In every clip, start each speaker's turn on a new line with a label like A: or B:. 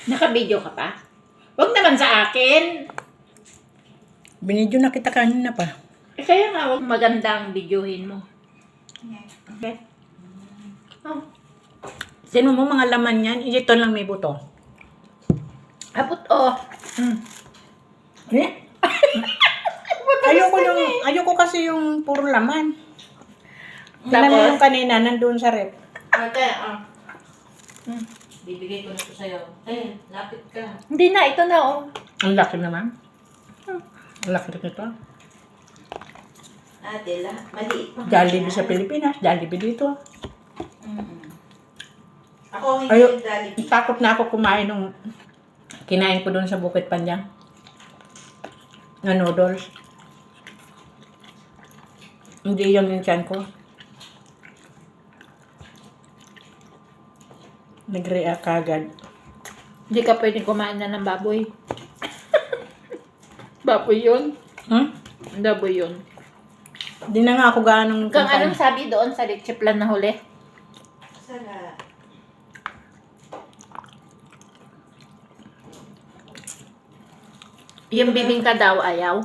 A: Naka-video ka pa? Huwag naman sa akin.
B: Binidyo na kita kanina pa.
A: Eh, kaya nga, huwag magandang videohin mo. Okay? Oh.
B: Sino mo mga laman yan? Ito lang may buto.
A: Abot, oh.
B: Eh? Ayoko kasi yung puro laman. Alam mo yung kanina, nandun sa rep.
C: Ate, bibigay ko na ito sa'yo. Lapit ka.
A: Hindi na, ito na, oh.
B: Ang laki naman. Ang laki nito.
C: Ate, maliit pa.
B: Jollibee sa Pilipinas, Jollibee dito.
C: Ako hindi
B: Ayo,
C: Jollibee.
B: takot na ako kumain nung kinain ko doon sa Bukit Panjang. Na noodles. Hindi yun yung tiyan ko. Nag-react agad.
A: Hindi ka pwedeng kumain na ng baboy. Baboy yun. Baboy yun.
B: Hindi na nga ako ganong
A: Kung anong sabi doon sa leche plan na huli?
C: Sarap.
A: Yung bibingka daw ayaw.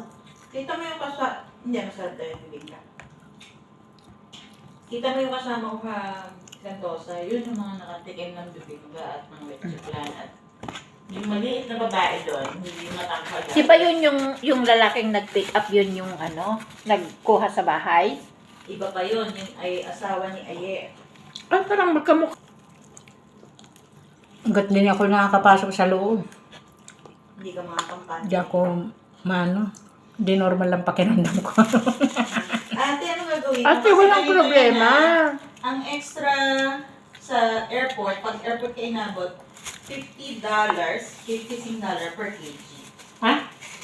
C: Kita mo yung kasama. Hindi, masarap tayo yung bibingka. Kita mo yung kasama ko ka Santosa. Yun yung mga nakatikim ng bibingka at ng leche plan. At yung maliit na babae doon, hindi matangkad.
A: Si ba yun yung lalaking nag-pick up yun yung ano, nagkuha sa bahay?
C: Iba pa yun, yung ay asawa ni Aye.
A: Ay, parang magkamukha.
B: Hanggat din ako nakakapasok sa loob.
C: Hindi ka makakampanya.
B: Hindi ako, hindi normal lang pakiramdam ko.
C: Ate, ano gagawin mo?
A: Ate,
C: Kasi
A: walang
C: kanina
A: problema.
C: Ang extra sa airport, pag airport ka inabot, $50, $56 per kg.
A: Ha?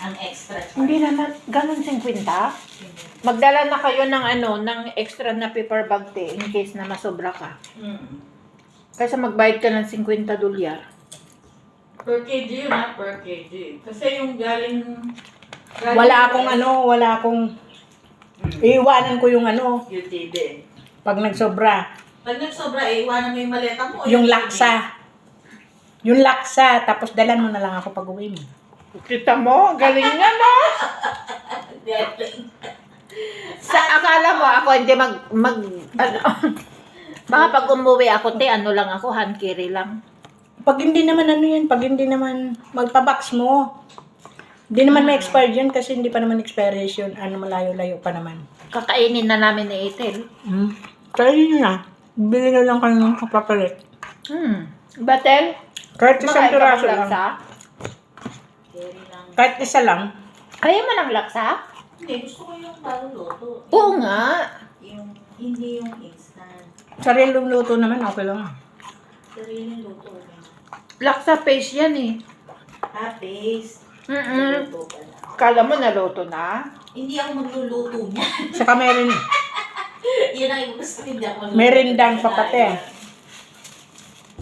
C: Ang extra charge.
A: Hindi naman, ganun 50? Magdala na kayo ng ng extra na paper bag te, in case na masobra ka. Kaysa magbayad ka ng $50.
C: Per kg yun ha, per kg. Kasi yung galing
B: wala akong, iiwanan ko yung
C: UTB.
B: pag nagsobra.
C: Pag nagsobra, iwanan mo yung maleta mo. o
B: Yung
C: UTB?
B: laksa. Yung laksa, tapos dalan mo na lang ako pag uwi mo.
A: Kita mo, galing nga no? Sa akala mo ako hindi baka pag umuwi ako te, lang ako, hand carry lang.
B: Pag hindi naman pag hindi naman magpa-box mo. Hindi naman may expired yun kasi hindi pa naman expiration. Malayo-layo pa naman.
A: Kakainin na namin ni Ethel.
B: Kaya yun na. Bili na lang kayo ng kapapalit.
A: Batel?
B: Kahit isang
A: Makain ka
B: piraso
A: ng
B: lang.
A: laksa?
C: Carry lang.
B: Kahit isa lang.
A: Ayaw mo ng laksa?
C: Hindi, gusto ko yung baluluto.
A: Oo nga.
C: Hindi yung instant.
B: Sariling luto naman, okay lang.
C: Sariling luto.
A: Laksa paste yan eh.
C: Paste.
A: Mm-mm.
C: Luto pala.
A: Kala mo naluto na?
C: Hindi ako magluluto niya.
B: Saka meron,
C: Yun ang gusto ko, hindi ako magluluto.
B: merindang pa pati.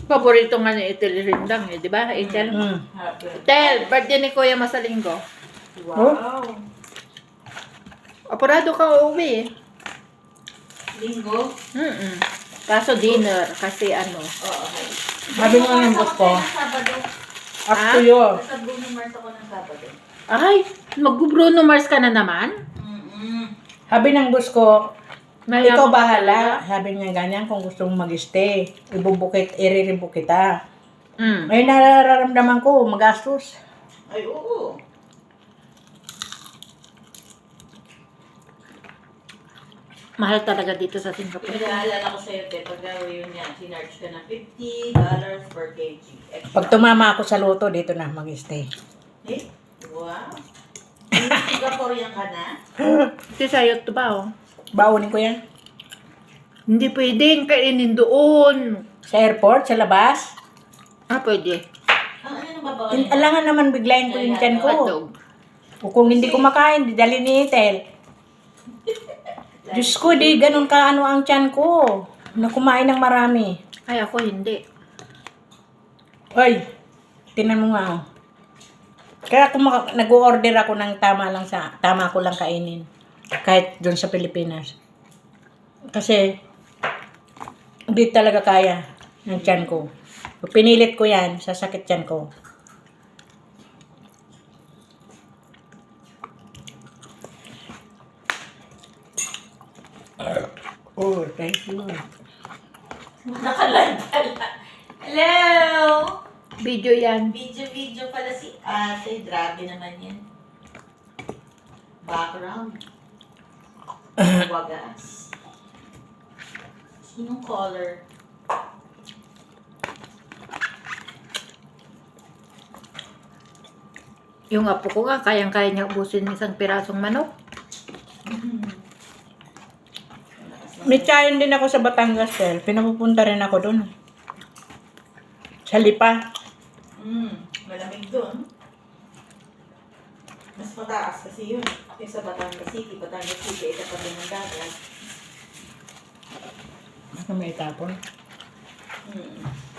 A: Paborito nga ni Ethel rindang eh, di ba? Ethel?
C: Happy.
A: Ethel, birthday ni Kuya Masalinggo.
C: Wow.
A: Apurado ka uuwi eh.
C: Linggo?
A: Kaso dinner, kasi
C: Oo.
B: Sabi mo ng boss ko,
C: Sabado.
B: up to you.
C: Nasa Bruno Mars ako ng Sabado.
A: Ay, mag-Bruno Mars ka na naman?
B: Sabi ng boss ko,
A: Mayaman
B: ikaw
A: ka
B: bahala.
A: talaga.
B: Sabi niya ganyan, kung gusto mong mag-stay, iriribuk kita.
A: Mm.
B: Ay, nararamdaman ko, magastos.
C: Ay, oo.
A: Mahal talaga dito sa Singapore.
C: Pinaalala ko sa'yo, te, pag gawin niya, sinarge ka ng $50 per kg. Extra.
B: Pag tumama ako sa loto, dito na mag-stay.
C: Eh? Wow. Singaporean ka na?
A: Kasi sa'yo ito ba oh?
B: Baunin ko yan.
A: Hindi pwedeng kainin doon.
B: Sa airport, sa labas.
A: Pwede.
C: Ang ano nang babawin?
B: Alangan naman biglayin ko yung tiyan ko.
A: Hotdog.
B: O kung hindi ko makain, dali ni Ethel. Diyos ko, di ganun ka ang tiyan ko. Na kumain ng marami.
A: Ay, ako hindi.
B: Hoy, tinan mo nga. Oh. Kaya kung nag-order ako ng tama ko lang kainin. Kahit doon sa Pilipinas. Kasi, hindi talaga kaya. ng tiyan ko. Pag pinilit ko yan, sasakit tiyan ko. Oh, thank you.
C: Nakalive pala. Hello!
A: Video yan.
C: Video pala si ate. Grabe naman yan. Background. Wagas. Sinong color?
A: Yung apo ko nga, kayang-kaya niya ubusin isang pirasong manok.
B: May tsayon din ako sa Batangas, Tel. Pinapupunta rin ako doon. Sa Lipa.
C: Malamig doon. Mas mataas kasi yun. Yung sa Batangas City. Batangas City ay kapag ng dagat.
B: Baka may tapon.
C: Hmm.